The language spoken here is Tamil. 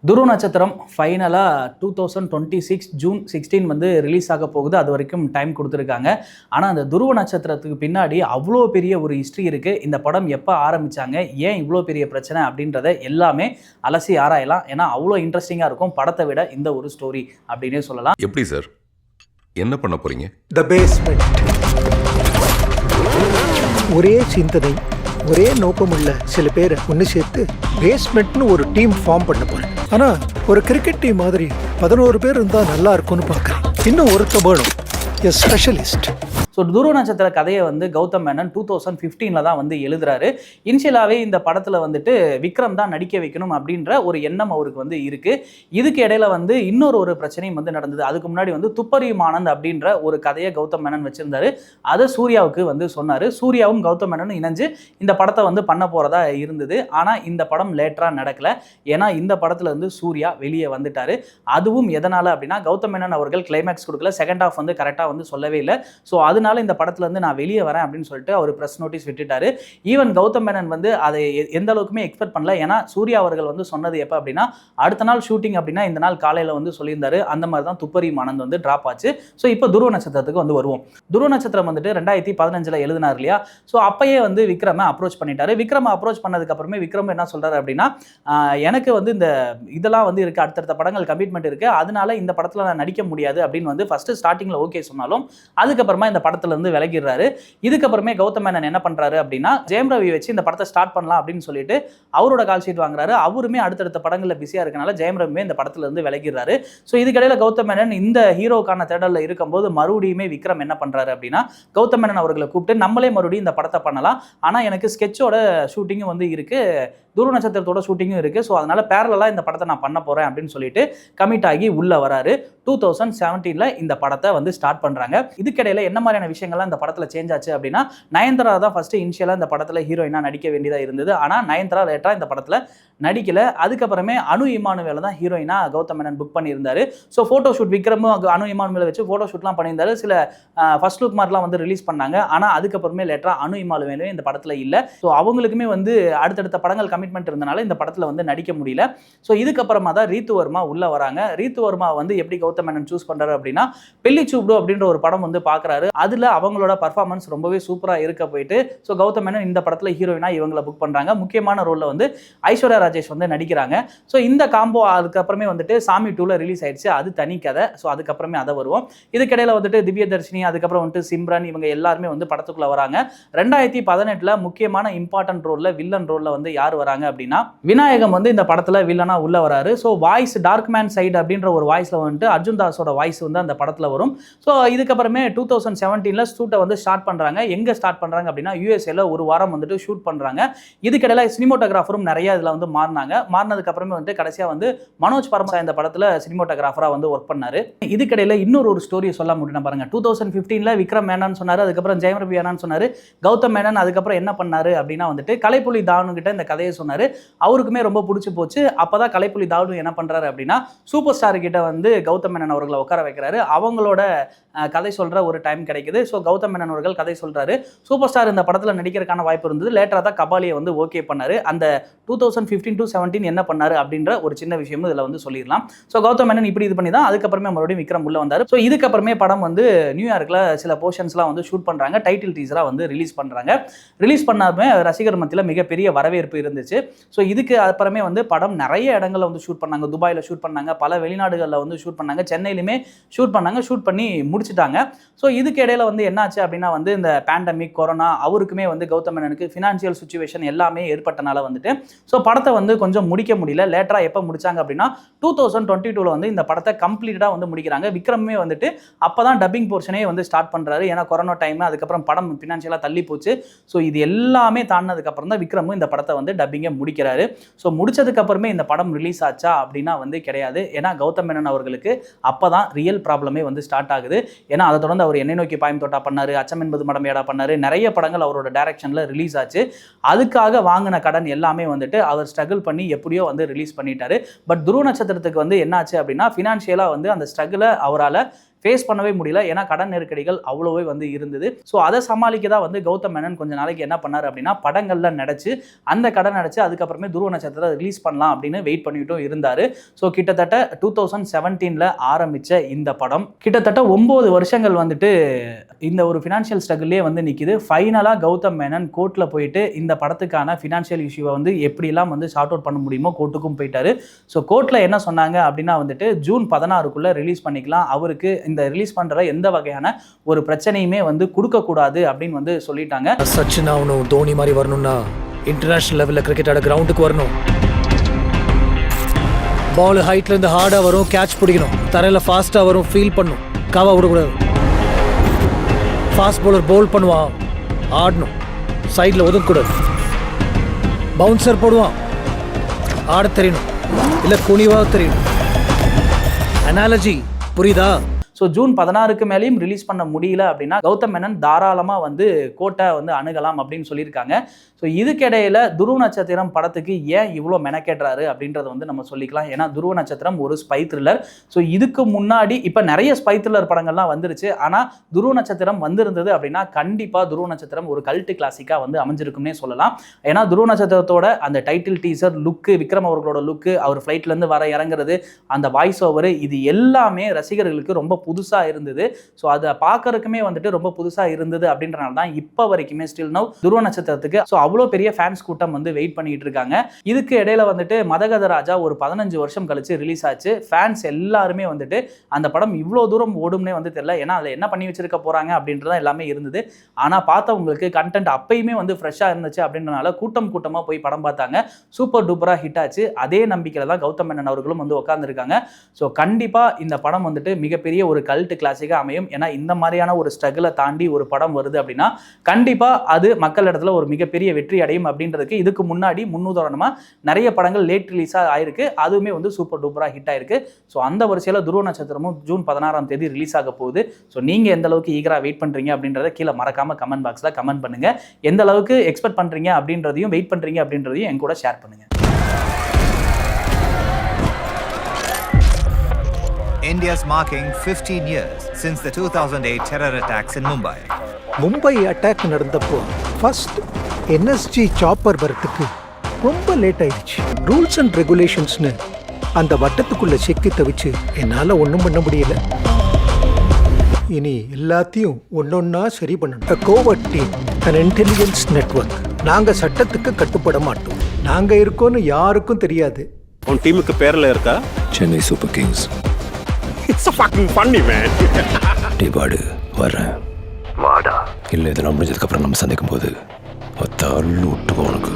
துருவ நட்சத்திரம் ஃபைனலாக 2026 ஜூன் 16 வந்து ரிலீஸ் ஆக போகுது. அது வரைக்கும் டைம் கொடுத்துருக்காங்க. ஆனால் அந்த துருவ நட்சத்திரத்துக்கு பின்னாடி அவ்வளோ பெரிய ஒரு ஹிஸ்ட்ரி இருக்குது. இந்த படம் எப்போ ஆரம்பித்தாங்க, ஏன் இவ்வளோ பெரிய பிரச்சனை அப்படின்றத எல்லாமே அலசி ஆராயலாம். ஏன்னா அவ்வளோ இன்ட்ரெஸ்டிங்காக இருக்கும் படத்தை விட இந்த ஒரு ஸ்டோரி அப்படின்னே சொல்லலாம். எப்படி சார், என்ன பண்ண போறீங்க? த பேஸ்மெண்ட். ஒரே சிந்தனை, ஒரே நோக்கமுள்ள சில பேரை ஒன்று சேர்த்து பேஸ்மெண்ட்னு ஒரு டீம் ஃபார்ம் பண்ண போறேன். ஆனா ஒரு கிரிக்கெட் டீம் மாதிரி 11 பேர் இருந்தா நல்லா இருக்கும்னு பார்க்குறேன். இன்னும் ஒருத்த வேணும், எ ஸ்பெஷலிஸ்ட். ஸோ துருவ நட்சத்திர கதையை வந்து கௌதம் மேனன் 2015 தான் வந்து எழுதுறாரு. இனிஷியலாகவே இந்த படத்தில் வந்துட்டு விக்ரம் தான் நடிக்க வைக்கணும் அப்படின்ற ஒரு எண்ணம் அவருக்கு வந்து இருக்குது. இதுக்கு இடையில வந்து இன்னொரு பிரச்சனையும் வந்து நடந்தது. அதுக்கு முன்னாடி வந்து துப்பறியும் ஆனந்த் அப்படின்ற ஒரு கதையை கௌதம் மேனன் வச்சிருந்தாரு. அதை சூர்யாவுக்கு வந்து சொன்னார். சூர்யாவும் கௌதம் மேனனும் இணைஞ்சு இந்த படத்தை வந்து பண்ண போகிறதா இருந்தது. ஆனால் இந்த படம் லேட்டராக நடக்கலை. ஏன்னா இந்த படத்தில் வந்து சூர்யா வெளியே வந்துட்டார். அதுவும் எதனால் அப்படின்னா, கௌதம் மேனன் அவர்கள் கிளைமேக்ஸ் கொடுக்கல, செகண்ட் ஹாஃப் வந்து கரெக்டாக வந்து சொல்லவே இல்லை. ஸோ அதனால இந்த படத்துல இருந்து நான் வெளியே வரேன் அப்படின்னு சொல்லிட்டு அவர் பிரஸ் நோட்டீஸ் விட்டுட்டாரு. ஈவன் கௌதம் மேனன் வந்து அதை எந்த அளவுக்குமே எக்ஸ்பெக்ட் பண்ணல. ஏன்னா சூர்யா அவர்கள் வந்து சொன்னது எப்போ அப்படின்னா, அடுத்த நாள் ஷூட்டிங் அப்படின்னா இந்த நாள் காலையில் வந்து சொல்லியிருந்தாரு. அந்த மாதிரி தான் துப்பறியும் ஆனந்த் வந்து டிராப் ஆச்சு. ஸோ இப்போ துருவ நட்சத்திரத்துக்கு வந்து வருவோம். துருவ நட்சத்திரம் வந்துட்டு 2015 எழுதினார் இல்லையா. ஸோ அப்பயே வந்து விக்ரமை அப்ரோச் பண்ணிட்டாரு. விக்ரமை அப்ரோச் பண்ணதுக்கு அப்புறமே விக்ரம் என்ன சொல்றாரு அப்படின்னா, எனக்கு வந்து இந்த இதெல்லாம் வந்து இருக்கு, அடுத்தடுத்த படங்கள் கமிட்மெண்ட் இருக்கு, அதனால இந்த படத்தில் நான் நடிக்க முடியாது அப்படின்னு வந்து ஃபர்ஸ்ட் ஸ்டார்டிங்ல ஓகே சொன்னாலும் அதுக்கப்புறமா இந்த படத்துல இருந்து விலகிடுறாரு. இதுக்கப்புறமே கௌதம் மேனன் என்ன பண்றாரு அப்படின்னா, ஜெயம் ரவி வச்சு இந்த படத்தை ஸ்டார்ட் பண்ணலாம் அப்படின்னு சொல்லிட்டு அவரோட கால் ஷீட் வாங்குறாரு. அவருமே அடுத்தடுத்த படங்கள்ல பிஸியா இருக்கனால ஜெயம் ரவிமே இந்த படத்துல இருந்து விலகிடுறாரு. ஸோ இதுக்கிடையில கௌதம் மேனன் இந்த ஹீரோக்கான தேடல்ல இருக்கும்போது மறுபடியுமே விக்ரம் என்ன பண்றாரு அப்படின்னா, கௌதம் மேனன் அவர்களை கூப்பிட்டு நம்மளே மறுபடியும் இந்த படத்தை பண்ணலாம், ஆனா எனக்கு ஸ்கெட்சோட ஷூட்டிங்கும் வந்து இருக்கு, துருவ நட்சத்திரத்தோட ஷூட்டிங்கும் இருக்கு, ஸோ அதனால பேரலா இந்த படத்தை நான் பண்ண போறேன் அப்படின்னு சொல்லிட்டு கமிட் ஆகி உள்ள வராரு. 2017 இந்த படத்தை வந்து ஸ்டார்ட் பண்றாங்க. இதுக்கிடையில என்ன மாதிரியான விஷயங்கள்லாம் இந்த படத்துல சேஞ்ச் ஆச்சு அப்படின்னா, நயன்தாரா தான் ஃபர்ஸ்ட் இனிஷியலா இந்த படத்துல ஹீரோயினா நடிக்க வேண்டியதா இருந்தது. ஆனா நயன்தாரா லேட்டரா இந்த படத்துல நடிக்கல. அதுக்கப்புறமே அனு இமானுவேல தான் ஹீரோயினா கௌதம் மேனன் புக் பண்ணியிருந்தாரு. ஸோ ஃபோட்டோ ஷூட் விக்ரமும் அனு இமானுவேல வச்சு ஃபோட்டோ ஷூட்லாம் பண்ணியிருந்தாரு. சில ஃபர்ஸ்ட் லுக் மாதிரிலாம் வந்து ரிலீஸ் பண்ணாங்க. ஆனா அதுக்கப்புறமே லேட்டரா அனு இமானுவேலும் இந்த படத்துல இல்ல. ஸோ அவங்களுக்குமே வந்து அடுத்தடுத்த படங்கள் கமிட்மெண்ட் இருந்தனால இந்த படத்துல வந்து நடிக்க முடியல. ஸோ இதுக்கப்புறமா தான் ரீத்து வர்மா உள்ள வராங்க. ரீத்து வர்மா வந்து எப்படி கௌதம் மேனன் சூஸ் பண்றாரு அப்படின்னா, பெல்லி சூப்டு அப்படின்ற ஒரு படம் வந்து பாக்குறாரு. அதுல அவங்களோட பர்ஃபார்மன்ஸ் ரொம்பவே சூப்பரா இருக்க போயிட்டு ஸோ கௌதம் மேனன் இந்த படத்துல ஹீரோயினா இவங்களை புக் பண்றாங்க. முக்கியமான ரோல்ல வந்து ஐஸ்வர்யா ராஜேஷ் வந்து நடிக்கிறாங்க. ஸோ இந்த காம்போ அதுக்கப்புறமே வந்துட்டு சாமி 2ல ரிலீஸ் ஆயிடுச்சு. அது தனி கதை. ஸோ அதுக்கப்புறமே அதை வருவோம். இதுக்கிடையில வந்துட்டு திவ்யதர்ஷினி, அதுக்கப்புறம் வந்துட்டு சிம்ரன், இவங்க எல்லாருமே வந்து படத்துக்குள்ள வராங்க. 2018 முக்கியமான இம்பார்ட்டன்ட் ரோல்ல வில்லன் ரோல்ல வந்து யார் வராங்க அப்படின்னா, விநாயகம் வந்து இந்த படத்துல வில்லனா உள்ள வராரு. So voice dark man side அப்படின்ற ஒரு வாய்ஸ்ல வந்துட்டு அர்ஜுன் தாஸோட வாய்ஸ் வந்து அந்த படத்துல வரும். ஸோ இதுக்கப்புறமே 2017 ஷூட்டை வந்து ஸ்டார்ட் பண்றாங்க. எங்க ஸ்டார்ட் பண்றாங்க அப்படின்னா, யூஎஸ்ஏல ஒரு வாரம் வந்துட்டு ஷூட் பண்றாங்க. இதுக்கிடையில சினிமோட்டோகிராஃபரும் நிறைய இதுல வந்து மாறினதுக்கு அப்புறமே வந்து கடைசியா வந்து மனோஜ் பரமசா இந்த படத்துல சினிமோட்டோகிராஃபரா வந்து ஒர்க் பண்ணாரு. இதுக்கிடையில இன்னொரு ஸ்டோரியை சொல்ல முடியும் பாருங்க. 2015 விக்ரம் மேனன் சொன்னாரு, அதுக்கப்புறம் ஜெயம் ரவி வேணான்னு சொன்னாரு. கௌதம் மேனன் அதுக்கப்புறம் என்ன பண்ணாரு அப்படின்னா வந்துட்டு கலைப்புலி தானு கிட்ட இந்த கதையை சொன்னாரு. அவருக்குமே ரொம்ப பிடிச்சி போச்சு. அப்பதான் கலைப்புலி தானு என்ன பண்றாரு அப்படின்னா, சூப்பர் ஸ்டார் கிட்ட வந்து கௌதம் மேனன் அவர்களை உட்கார வைக்கிறாரு. அவங்களோட கதை சொல்ற ஒரு டைம் கிடைக்குது. ஸோ கௌதம் மேனன் அவர்கள் கதை சொல்றாரு. சூப்பர் ஸ்டார் இந்த படத்துல நடிக்கிறதுக்கான வாய்ப்பு இருந்தது. லேட்டரா தான் கபாலியை வந்து ஓகே பண்ணாரு. அந்த 2015 to 17 என்ன பண்ணாரு அப்படின்ற ஒரு சின்ன விஷயமும் இதுல வந்து சொல்லிடலாம். ஸோ கௌதம் மேனன் இப்படி இது பண்ணி தான் அதுக்கப்புறமே மறுபடியும் விக்ரம் உள்ள வந்தாரு. ஸோ இதுக்கப்புறமே படம் வந்து நியூயார்க்ல சில போர்ஷன்ஸ்லாம் வந்து ஷூட் பண்றாங்க. டைட்டில் டீசரா வந்து ரிலீஸ் பண்றாங்க. ரிலீஸ் பண்ணாலுமே ரசிகர் மத்தியில மிகப்பெரிய வரவேற்பு இருந்துச்சு. ஸோ இதுக்கு அப்புறமே வந்து படம் நிறைய இடங்கள்ல வந்து ஷூட் பண்ணாங்க. துபாயில ஷூட் பண்ணாங்க, பல வெளிநாடுகளில் வந்து ஷூட் பண்ணாங்க, சென்னையிலுமே ஷூட் பண்ணாங்க. ஷூட் பண்ணி முடிச்சுட்டாங்க. ஸோ இதுக்கு இடையில வந்து என்னாச்சு அப்படின்னா வந்து இந்த பேண்டமிக், கொரோனா, அவருக்குமே வந்து கௌதம் மேனனுக்கு ஃபினான்ஷியல் சுச்சுவேஷன் எல்லாமே ஏற்பட்டனால வந்துட்டு ஸோ படத்தை வந்து கொஞ்சம் முடிக்க முடியல. லேட்டரா எப்போ முடிச்சாங்க அப்படின்னா 2022 வந்து இந்த படத்தை கம்ப்ளீட்டா வந்து முடிக்கிறாங்க. விக்ரமே வந்துட்டு அப்பதான் டப்பிங் போர்ஷனே வந்து ஸ்டார்ட் பண்றாரு. ஏன்னா கொரோனா டைம், அதுக்கப்புறம் படம் ஃபினான்ஷியலா தள்ளி போச்சு. ஸோ இது எல்லாமே தாண்டினதுக்கு அப்புறம் தான் விக்ரமும் இந்த படத்தை வந்து டப்பிங்கை முடிக்கிறாரு. ஸோ முடிச்சதுக்கு அப்புறமே இந்த படம் ரிலீஸ் ஆச்சா அப்படின்னா வந்து கிடையாது. ஏன்னா கௌதம் மேனன் அவர்களுக்கு அப்பதான் ரியல் ப்ராப்ளமே வந்து ஸ்டார்ட் ஆகுது. ஏன்னா அதை தொடர்ந்து அவர் என்னை நோக்கி பாயும் தோட்டா பண்ணாரு, அச்சம் என்பது மடமையாடா பண்ணாரு, நிறைய படங்கள் அவரோட டைரக்ஷன்ல ரிலீஸ் ஆச்சு. அதுக்காக வாங்கின கடன் எல்லாமே வந்துட்டு அவர் ஸ்ட்ரகிள் பண்ணி எப்படியோ வந்து ரிலீஸ் பண்ணிட்டாரு. பட் துருவ நட்சத்திரத்துக்கு வந்து என்னாச்சு அப்படின்னா, ஃபினான்ஷியலா வந்து அந்த ஸ்ட்ரகிளை அவரால் ஃபேஸ் பண்ணவே முடியல. ஏன்னா கடன் நெருக்கடிகள் அவ்வளோவே வந்து இருந்தது. ஸோ அதை சமாளிக்க தான் வந்து கௌதம் மேனன் கொஞ்ச நாளைக்கு என்ன பண்ணார் அப்படின்னா படங்கள்ல நடிச்சு அந்த கடன் நடிச்சு அதுக்கப்புறமே துருவ நட்சத்திரத்தை ரிலீஸ் பண்ணலாம் அப்படின்னு வெயிட் பண்ணிட்டும் இருந்தார். ஸோ கிட்டத்தட்ட 2017 ஆரம்பித்த இந்த படம் கிட்டத்தட்ட 9 வருஷங்கள் வந்துட்டு இந்த ஒரு ஃபினான்ஷியல் ஸ்ட்ரகிள்லேயே வந்து நிற்கிது. ஃபைனலாக கௌதம் மேனன் கோர்ட்டில் போயிட்டு இந்த படத்துக்கான ஃபினான்ஷியல் இஷ்யூவை வந்து எப்படிலாம் வந்து ஷார்ட் அவுட் பண்ண முடியுமோ கோர்ட்டுக்கும் போயிட்டாரு. ஸோ கோர்ட்டில் என்ன சொன்னாங்க அப்படின்னா வந்துட்டு ஜூன் 16 ரிலீஸ் பண்ணிக்கலாம், அவருக்கு இந்த ரிலீஸ் பண்ணுற எந்த வகையான ஒரு பிரச்சனையுமே வந்து கொடுக்கக்கூடாது அப்படின்னு வந்து சொல்லிட்டாங்க. சச்சின் ஆகணும், தோனி மாதிரி வரணும்னா இன்டர்நேஷனல் லெவலில் கிரிக்கெட் ஆட கிரவுண்டுக்கு வரணும். பால் ஹைட்ல இருந்து ஹார்டாக வரும், கேட்ச் பிடிக்கணும், தரையில் ஃபாஸ்ட்டாக வரும், ஃபீல் பண்ணும், காவா விடக்கூடாது. ஃபாஸ்ட் பவுலர் பவுல் பண்ணுவான், ஆடணும், சைடில் ஒதுக்கக்கூடாது. பவுன்சர் போடுவான், ஆட தெரியணும், இல்லை குனிவாக தெரியணும். அனாலஜி புரியுதா? ஸோ ஜூன் 16 மேலேயும் ரிலீஸ் பண்ண முடியல அப்படின்னா கௌதம் மேனன் தாராளமாக வந்து கோர்ட்டை வந்து அணுகலாம் அப்படின்னு சொல்லியிருக்காங்க. ஸோ இதுக்கிடையில் துருவ நட்சத்திரம் படத்துக்கு ஏன் இவ்வளோ மெனக்கேட்றாரு அப்படின்றத வந்து நம்ம சொல்லிக்கலாம். ஏன்னா துருவ நட்சத்திரம் ஒரு ஸ்பை த்ரில்லர். ஸோ இதுக்கு முன்னாடி இப்போ நிறைய ஸ்பை த்ரில்லர் படங்கள்லாம் வந்துருச்சு. ஆனால் துருவ நட்சத்திரம் வந்திருந்தது அப்படின்னா கண்டிப்பாக துருவ நட்சத்திரம் ஒரு கல்ட்டு கிளாசிக்காக வந்து அமைஞ்சிருக்கும்னே சொல்லலாம். ஏன்னா துருவ நட்சத்திரத்தோட அந்த டைட்டில் டீசர் லுக்கு, விக்ரம் அவர்களோட லுக்கு, அவர் ஃப்ளைட்லேருந்து வர இறங்குறது, அந்த வாய்ஸ் ஓவர், இது எல்லாமே ரசிகர்களுக்கு ரொம்ப புதுசாக இருந்தது. ஸோ அதை பார்க்கறதுக்குமே வந்துட்டு ரொம்ப புதுசாக இருந்தது அப்படின்றனால தான் இப்போ வரைக்குமே ஸ்டில் நவ் துருவ நட்சத்திரத்துக்கு ஸோ அவ்வளோ பெரிய ஃபேன்ஸ் கூட்டம் வந்து வெயிட் பண்ணிட்டு இருக்காங்க. இதுக்கு இடையில வந்துட்டு மதகத ராஜா ஒரு 15 வருஷம் கழிச்சு ரிலீஸ் ஆச்சு. ஃபேன்ஸ் எல்லாருமே வந்துட்டு அந்த படம் இவ்வளோ தூரம் ஓடும்னே வந்து தெரியல, ஏன்னா அதில் என்ன பண்ணி வச்சிருக்க போறாங்க அப்படின்றதான் எல்லாமே இருந்தது. ஆனால் பார்த்தவங்களுக்கு கண்டென்ட் அப்பயுமே வந்து ஃப்ரெஷ்ஷாக இருந்துச்சு அப்படின்றனால கூட்டமாக போய் படம் பார்த்தாங்க. சூப்பர் டூப்பராக ஹிட் ஆச்சு. அதே நம்பிக்கையில் தான் கௌதம் மேனன் அவர்களும் வந்து உட்காந்துருக்காங்க. ஸோ கண்டிப்பாக இந்த படம் வந்துட்டு மிகப்பெரிய ஒரு கல்ட் கிளாசிக்காக அமையும். ஏன்னா இந்த மாதிரியான ஒரு ஸ்ட்ரகிளை தாண்டி ஒரு படம் வருது அப்படின்னா கண்டிப்பாக அது மக்கள் இடத்துல ஒரு மிகப்பெரிய வெற்றி அடையும் அப்படின்றதுக்கு இதுக்கு முன்னாடி முன்னுதாரணமாக நிறைய படங்கள் லேட் ரிலீஸாக ஆயிருக்கு. அதுவுமே வந்து சூப்பர் டூப்பராக ஹிட் ஆயிருக்கு. ஸோ அந்த வரிசையில் துருவ நட்சத்திரமும் ஜூன் 16 ரிலீஸ் ஆக போகுது. ஸோ நீங்கள் எந்த அளவுக்கு ஈகராக வெயிட் பண்ணுறீங்க அப்படின்றத கீழே மறக்காமல் கமெண்ட் பாக்ஸில் கமெண்ட் பண்ணுங்கள். எந்த அளவுக்கு எக்ஸ்பெக்ட் பண்ணுறீங்க அப்படின்றதையும் வெயிட் பண்ணுறீங்க அப்படின்றதையும் என் கூட ஷேர் பண்ணுங்கள். India's marking 15 years since the 2008 terror attacks in Mumbai. Mumbai attack நடந்தப்போ ஃபர்ஸ்ட் என்எஸ்ஜி சாப்பர் வரத்துக்கு ரொம்ப லேட் ஆயிடுச்சு. ரூல்ஸ் அண்ட் ரெகுலேஷன்ஸ்னு அந்த வட்டத்துக்குள்ள சிக்கி தவிச்சு என்னால் ஒன்றும் பண்ண முடியல. இனி எல்லாத்தையும் ஒன்னொன்னா சரி பண்ணணும். Covert team, an intelligence network. நாங்கள் சட்டத்துக்கு கட்டுப்பட மாட்டோம். நாங்கள் இருக்கோன்னு யாருக்கும் தெரியாது. உன் டீமுக்கு பேர்ல இருக்கா? Chennai super Kings. It's so fucking funny, man. டே பாடு வர்றேன் வாடா. இல்லை இதெல்லாம் முடிஞ்சதுக்கப்புறம் நம்ம சந்திக்கும் போது ஒத்தாள் விட்டு உனக்கு